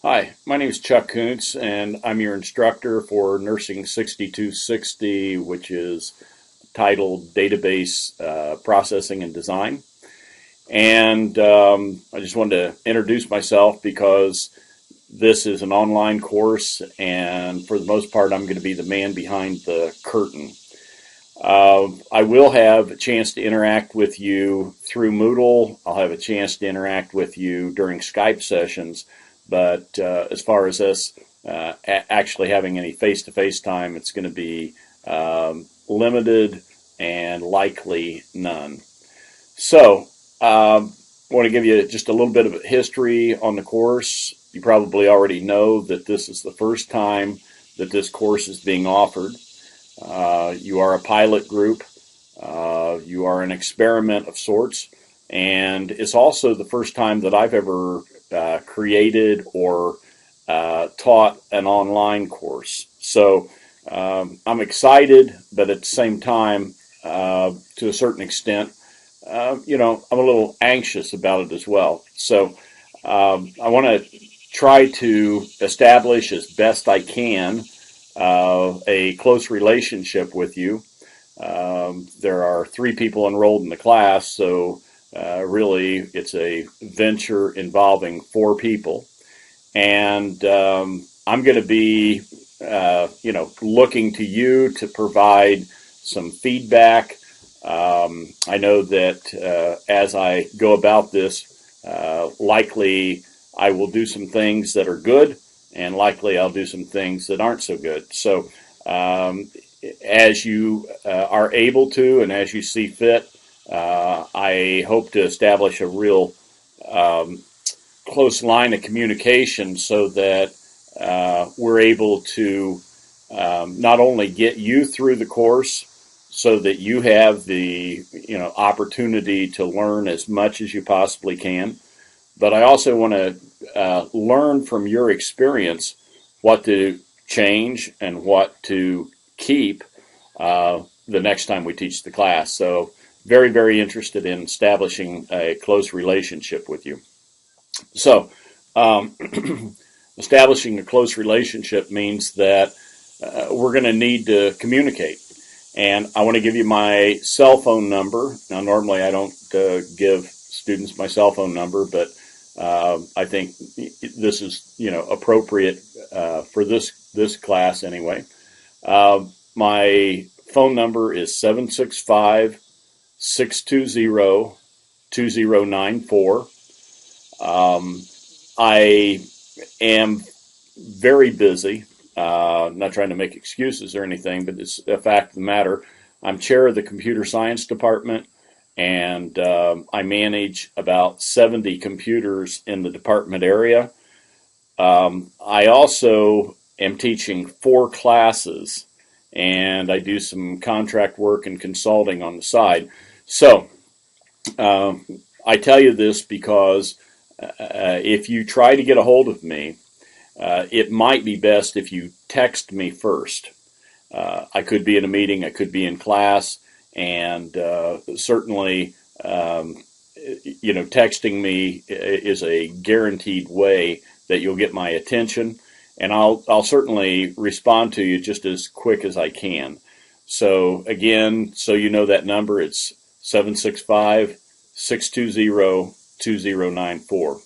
Hi, my name is Chuck Kuntz, and I'm your instructor for Nursing 6260, which is titled Database Processing and Design. And I just wanted to introduce myself because this is an online course, and for the most part, I'm going to be the man behind the curtain. I will have a chance to interact with you through Moodle. I'll have a chance to interact with you during Skype sessions. But as far as us actually having any face-to-face time, it's going to be limited and likely none. So I want to give you just a little bit of history on the course. You probably already know that this is the first time that this course is being offered. You are a pilot group. You are an experiment of sorts. And it's also the first time that I've ever created or taught an online course. So I'm excited, but at the same time, to a certain extent, I'm a little anxious about it as well. So I want to try to establish as best I can a close relationship with you. There are 3 people enrolled in the class, so really it's a venture involving 4 people. And I'm going to be, looking to you to provide some feedback. I know that as I go about this, likely I will do some things that are good, and likely I'll do some things that aren't so good. So as you are able to and as you see fit, I hope to establish a real close line of communication so that we're able to not only get you through the course so that you have the opportunity to learn as much as you possibly can, but I also want to learn from your experience what to change and what to keep the next time we teach the class. So very, very interested in establishing a close relationship with you. So establishing a close relationship means that we're going to need to communicate. And I want to give you my cell phone number. Now, normally I don't give students my cell phone number, but I think this is, appropriate for this class anyway. My phone number is 765-620-2094. I am very busy. Not trying to make excuses or anything, but it's a fact of the matter. I'm chair of the computer science department, and I manage about 70 computers in the department area. I also am teaching 4 classes, and I do some contract work and consulting on the side. So I tell you this because if you try to get a hold of me, it might be best if you text me first. I could be in a meeting, I could be in class, and certainly, texting me is a guaranteed way that you'll get my attention, and I'll certainly respond to you just as quick as I can. So again, so you know that number, it's 765-620-2094.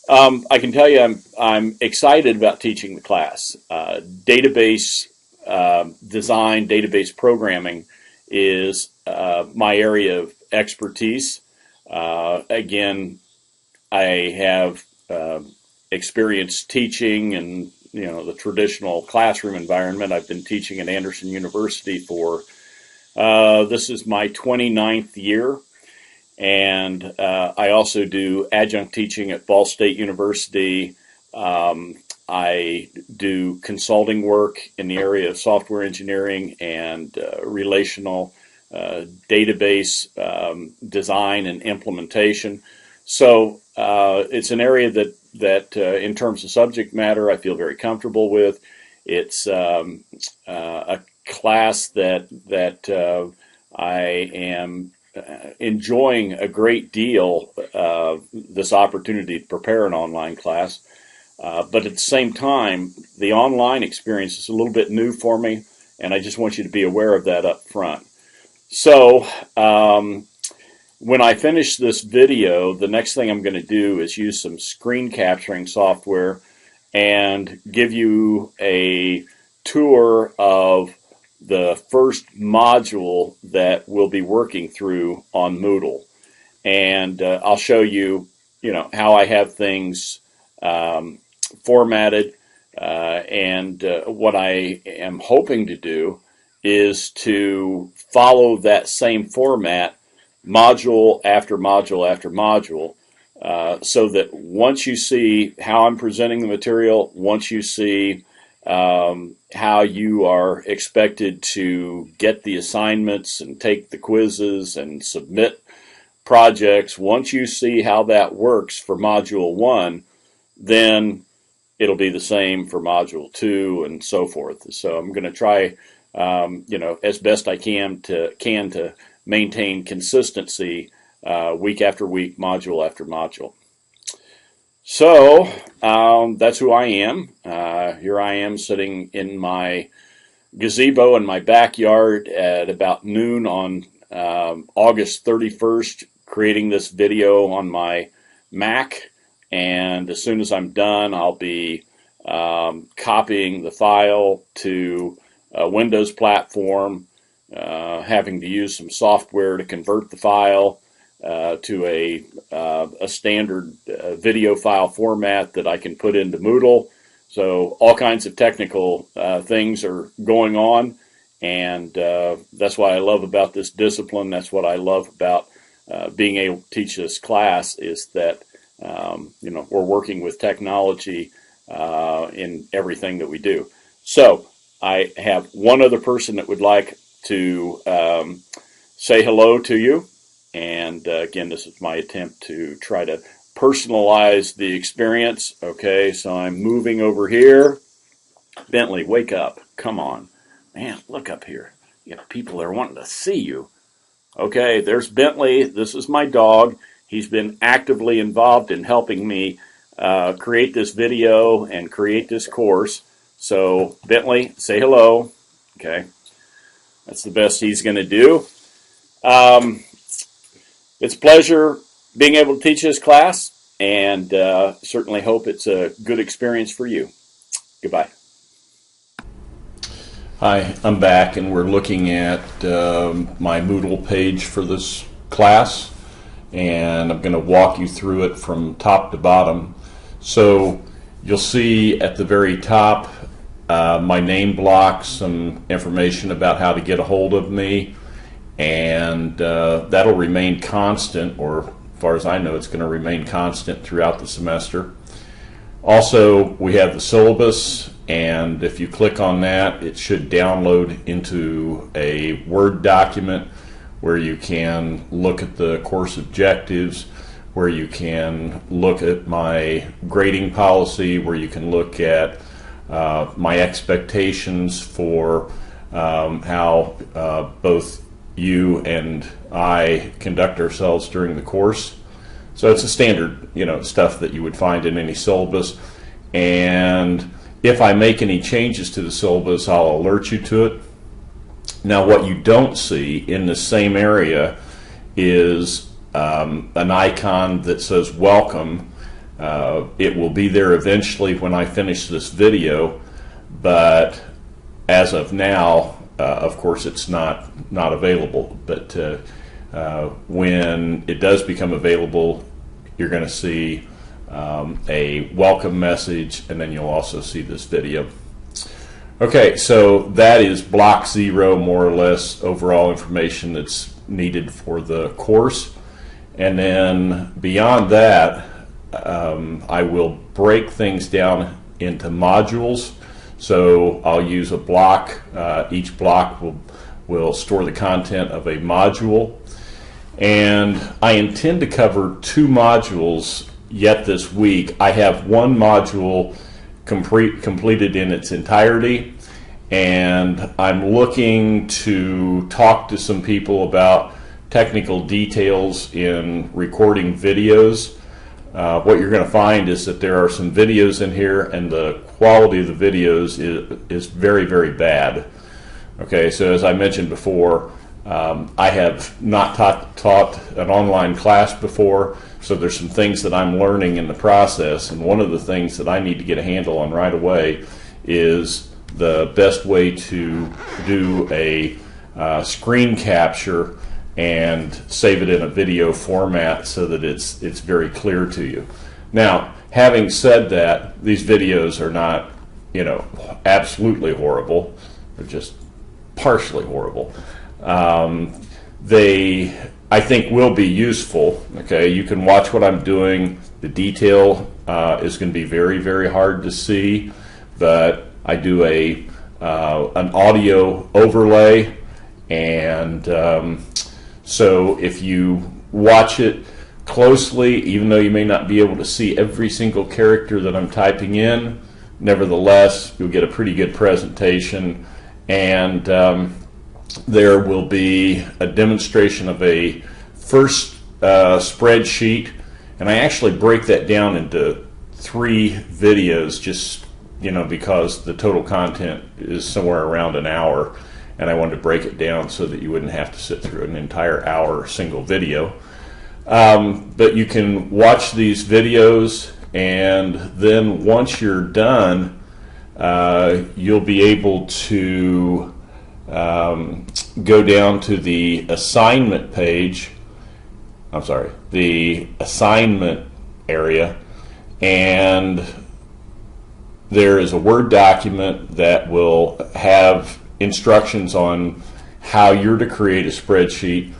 I can tell you I'm excited about teaching the class. Database design, database programming is my area of expertise. Again, I have experience teaching in the traditional classroom environment. I've been teaching at Anderson University for this is my 29th year. And I also do adjunct teaching at Ball State University. I do consulting work in the area of software engineering and relational database design and implementation. So it's an area that in terms of subject matter, I feel very comfortable with. It's a class that I am enjoying a great deal this opportunity to prepare an online class. But at the same time, the online experience is a little bit new for me, and I just want you to be aware of that up front. So when I finish this video, the next thing I'm going to do is use some screen capturing software and give you a tour of the first module that we'll be working through on Moodle. And I'll show you, how I have things formatted, and what I am hoping to do is to follow that same format module after module after module, so that once you see how I'm presenting the material, once you see how you are expected to get the assignments and take the quizzes and submit projects, once you see how that works for Module 1, then it'll be the same for Module 2 and so forth. So I'm going to try, as best I can to maintain consistency week after week, module after module. So that's who I am. Here I am sitting in my gazebo in my backyard at about noon on August 31st, creating this video on my Mac. And as soon as I'm done, I'll be copying the file to a Windows platform, having to use some software to convert the file to a standard video file format that I can put into Moodle. So all kinds of technical things are going on, and that's what I love about this discipline. That's what I love about being able to teach this class, is that we're working with technology in everything that we do. So I have one other person that would like to say hello to you. And again, this is my attempt to try to personalize the experience. Okay, so I'm moving over here. Bentley, wake up. Come on. Man, look up here. You have people that are wanting to see you. Okay, there's Bentley. This is my dog. He's been actively involved in helping me create this video and create this course. So, Bentley, say hello. Okay, that's the best he's going to do. It's a pleasure being able to teach this class, and certainly hope it's a good experience for you. Goodbye. Hi, I'm back, and we're looking at my Moodle page for this class, and I'm going to walk you through it from top to bottom. So you'll see at the very top my name block, some information about how to get a hold of me, and that'll remain constant, or as far as I know, it's going to remain constant throughout the semester. Also, we have the syllabus, and if you click on that, it should download into a Word document where you can look at the course objectives, where you can look at my grading policy, where you can look at my expectations for how both you and I conduct ourselves during the course. So it's a standard, stuff that you would find in any syllabus. And if I make any changes to the syllabus, I'll alert you to it. Now, what you don't see in the same area is an icon that says welcome. It will be there eventually when I finish this video, but as of now, of course, it's not available. But when it does become available, you're going to see a welcome message, and then you'll also see this video. Okay, so that is block 0, more or less, overall information that's needed for the course. And then beyond that, I will break things down into modules. So I'll use a block. Each block will store the content of a module. And I intend to cover 2 modules yet this week. I have one module completed in its entirety, and I'm looking to talk to some people about technical details in recording videos. what you're going to find is that there are some videos in here, and the quality of the videos is very, very bad. Okay, so as I mentioned before, I have not taught an online class before, so there's some things that I'm learning in the process, and one of the things that I need to get a handle on right away is the best way to do a screen capture and save it in a video format so that it's very clear to you. Now, having said that, these videos are not, absolutely horrible. They're just partially horrible. They, I think, will be useful. Okay, you can watch what I'm doing. The detail is going to be very, very hard to see, but I do an audio overlay, and so if you watch it closely, even though you may not be able to see every single character that I'm typing in, nevertheless, you'll get a pretty good presentation, and there will be a demonstration of a first spreadsheet, and I actually break that down into 3 videos just because the total content is somewhere around an hour, and I wanted to break it down so that you wouldn't have to sit through an entire hour single video. But you can watch these videos, and then once you're done, you'll be able to go down to the assignment page, the assignment area, and there is a Word document that will have instructions on how you're to create a spreadsheet,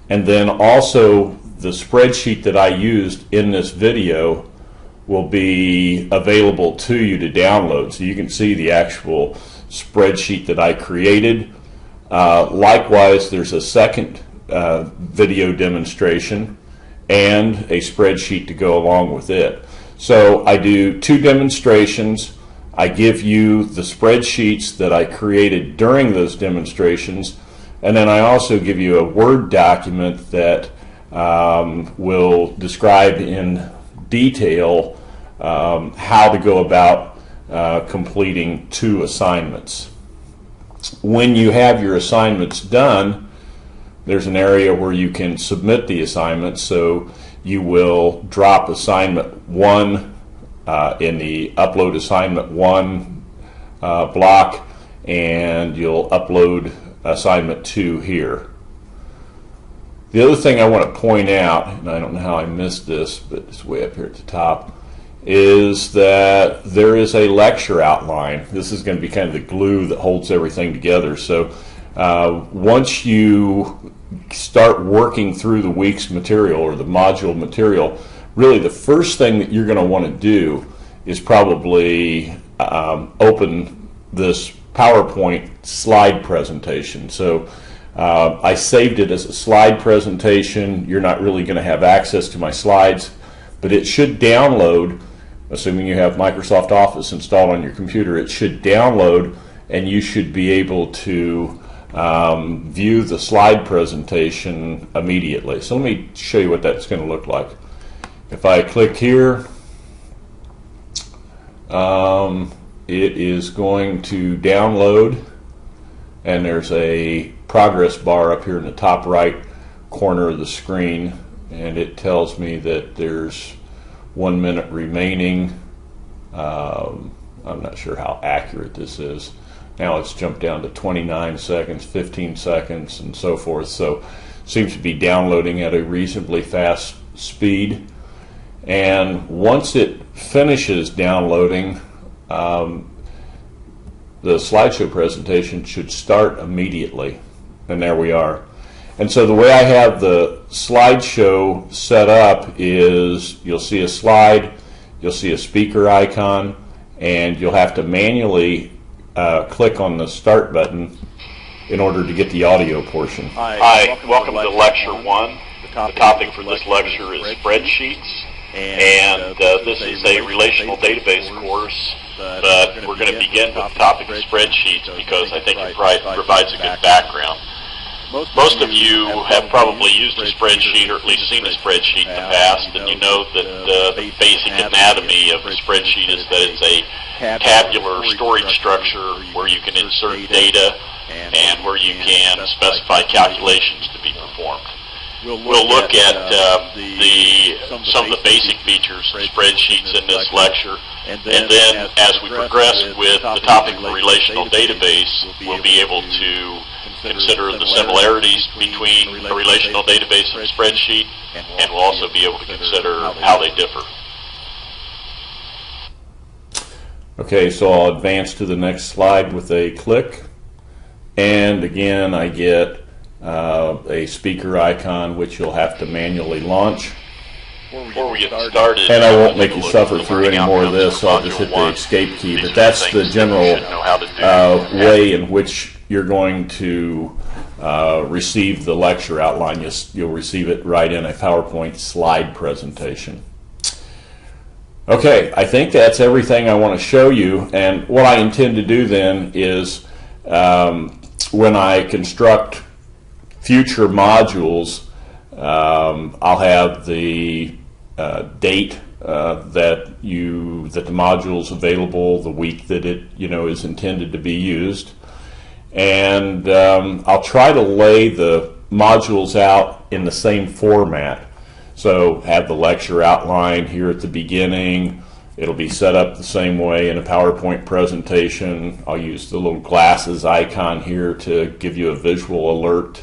and then also the spreadsheet that I used in this video will be available to you to download, so you can see the actual spreadsheet that I created. Likewise, there's a second video demonstration and a spreadsheet to go along with it. So I do 2 demonstrations. I give you the spreadsheets that I created during those demonstrations, and then I also give you a Word document that will describe in detail how to go about completing 2 assignments. When you have your assignments done, there's an area where you can submit the assignment, so you will drop assignment 1 in the upload assignment 1 block, and you'll upload assignment 2 here. The other thing I want to point out, and I don't know how I missed this, but it's way up here at the top, is that there is a lecture outline. This is going to be kind of the glue that holds everything together. So once you start working through the week's material or the module material, really the first thing that you're going to want to do is probably open this PowerPoint slide presentation. So I saved it as a slide presentation. You're not really going to have access to my slides, but it should download, assuming you have Microsoft Office installed on your computer. It should download, and you should be able to view the slide presentation immediately. So let me show you what that's going to look like. If I click here, it is going to download, and there's a progress bar up here in the top right corner of the screen, and it tells me that there's 1 minute remaining. I'm not sure how accurate this is. Now it's jumped down to 29 seconds, 15 seconds, and so forth. So it seems to be downloading at a reasonably fast speed. And once it finishes downloading, the slideshow presentation should start immediately. And there we are. And so the way I have the slideshow set up is you'll see a slide, you'll see a speaker icon, and you'll have to manually click on the start button in order to get the audio portion. Hi, welcome to Lecture 1. The topic for this lecture is spreadsheets, and this is a relational database course, but we're going to begin with the topic of spreadsheets because I think it provides a good background. Most of you have probably used a spreadsheet or at least seen a spreadsheet in the past, and you know that the basic anatomy of a spreadsheet is that it's a tabular storage structure where you can insert data and where you can specify calculations to be performed. We'll look at some of the basic features of spreadsheets in this lecture, and then as we progress with the topic of relational database, we'll be able to consider the similarities between a relational database and a spreadsheet, and we'll also be able to consider how they differ. Okay, so I'll advance to the next slide with a click, and again I get a speaker icon which you'll have to manually launch. Before we get started, and I won't make you suffer through any more of this, so I'll just hit the escape key. But that's the general way in which you're going to receive the lecture outline. You'll receive it right in a PowerPoint slide presentation. Okay, I think that's everything I want to show you, and what I intend to do then is when I construct future modules, I'll have the date that the module's available, the week that it is intended to be used, and I'll try to lay the modules out in the same format. So have the lecture outline here at the beginning. It'll be set up the same way in a PowerPoint presentation. I'll use the little glasses icon here to give you a visual alert.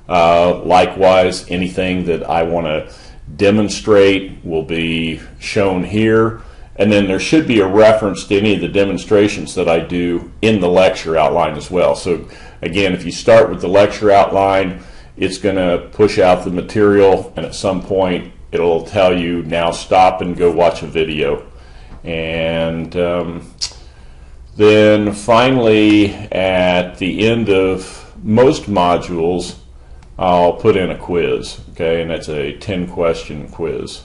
Likewise, anything that I want to demonstrate will be shown here, and then there should be a reference to any of the demonstrations that I do in the lecture outline as well. So again, if you start with the lecture outline, it's going to push out the material, and at some point it'll tell you now stop and go watch a video. And then finally at the end of most modules I'll put in a quiz, okay, and that's a 10-question quiz.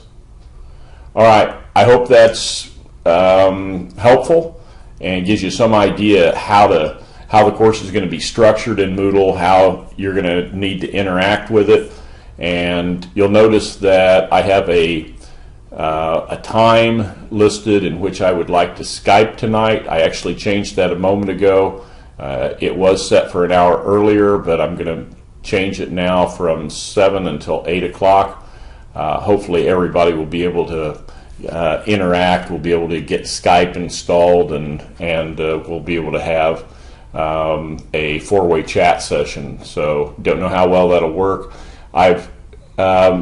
All right, I hope that's helpful and gives you some idea how the course is going to be structured in Moodle, how you're going to need to interact with it. And you'll notice that I have a time listed in which I would like to Skype tonight. I actually changed that a moment ago. It was set for an hour earlier, but I'm going to change it now from 7 until 8 o'clock. Hopefully everybody will be able to interact. We'll be able to get Skype installed, and we'll be able to have a four-way chat session. So don't know how well that'll work. I've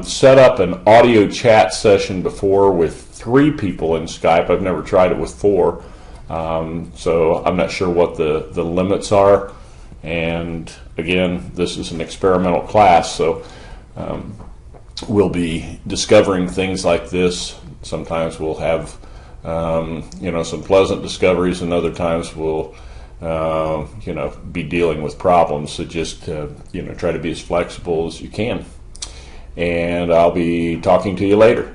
set up an audio chat session before with 3 people in Skype. I've never tried it with 4. So I'm not sure what the limits are. And again, this is an experimental class, so we'll be discovering things like this. Sometimes we'll have some pleasant discoveries, and other times we'll be dealing with problems. So just try to be as flexible as you can. And I'll be talking to you later.